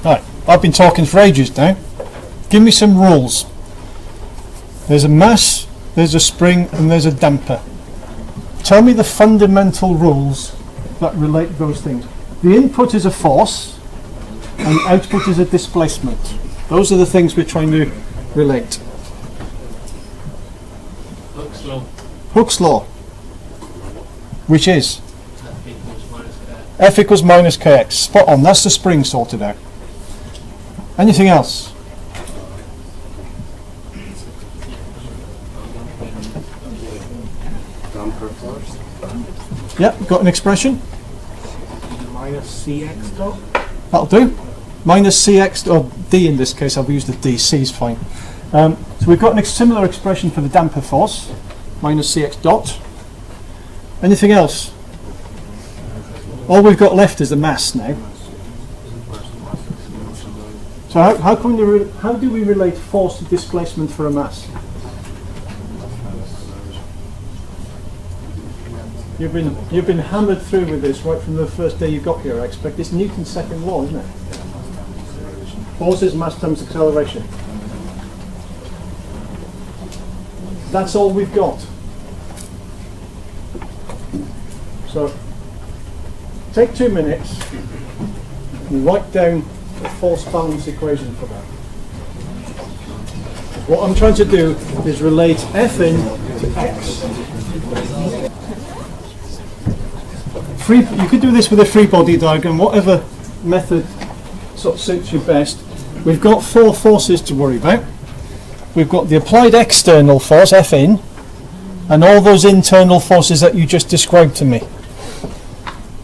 Right, I've been talking for ages now. Give me some rules. There's a mass, there's a spring, and there's a damper. Tell me the fundamental rules that relate those things. The input is a force, and the output is a displacement. Those are the things we're trying to relate. Hooke's law. Hooke's law, which is F equals minus kx. F equals minus kx. Spot on, that's the spring sorted out. Anything else? Damper force. Yep, got an expression? Minus Cx dot. That'll do. Minus Cx, or D in this case, I'll use the D, C is fine. So we've got a similar expression for the damper force, minus Cx dot. Anything else? All we've got left is the mass now. So how do we relate force to displacement for a mass? You've been hammered through with this right from the first day you got here, I expect. It's Newton's second law, isn't it? Force is mass times acceleration. That's all we've got. So take 2 minutes and write down a force balance equation for that. What I'm trying to do is relate F in to X. You could do this with a free body diagram, whatever method sort of suits you best. We've got 4 forces to worry about. We've got the applied external force, F in, and all those internal forces that you just described to me.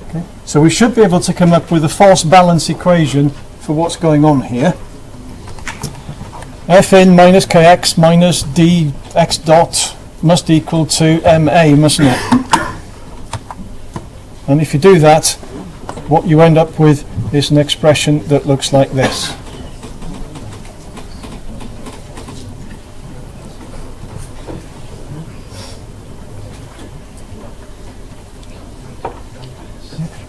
Okay. So we should be able to come up with a force balance equation for what's going on here. F in minus kx minus dx dot must equal to ma, mustn't it? And if you do that, what you end up with is an expression that looks like this.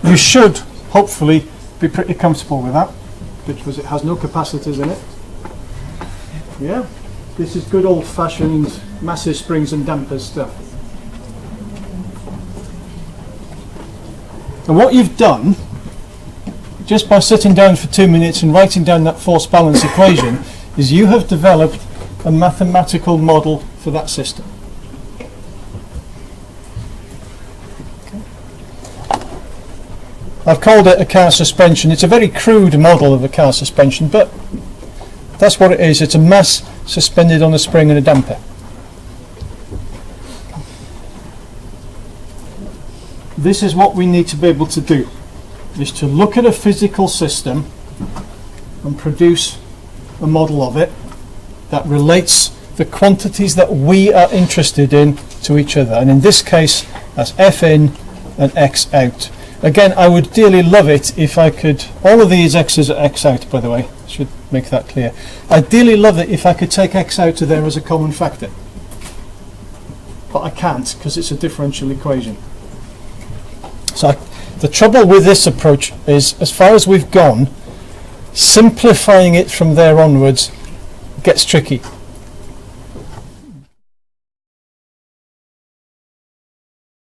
You should, hopefully, be pretty comfortable with that, because it has no capacitors in it. Yeah, this is good old-fashioned massive springs and dampers stuff. And what you've done, just by sitting down for 2 minutes and writing down that force balance equation, is you have developed a mathematical model for that system. I've called it a car suspension. It's a very crude model of a car suspension, but that's what it is. It's a mass suspended on a spring and a damper. This is what we need to be able to do, is to look at a physical system and produce a model of it that relates the quantities that we are interested in to each other. And in this case, that's F in and X out. Again, I would dearly love it if I could, all of these X's are X out, by the way, I should make that clear. I'd dearly love it if I could take X out of there as a common factor. But I can't, because it's a differential equation. So the trouble with this approach is, as far as we've gone, simplifying it from there onwards gets tricky.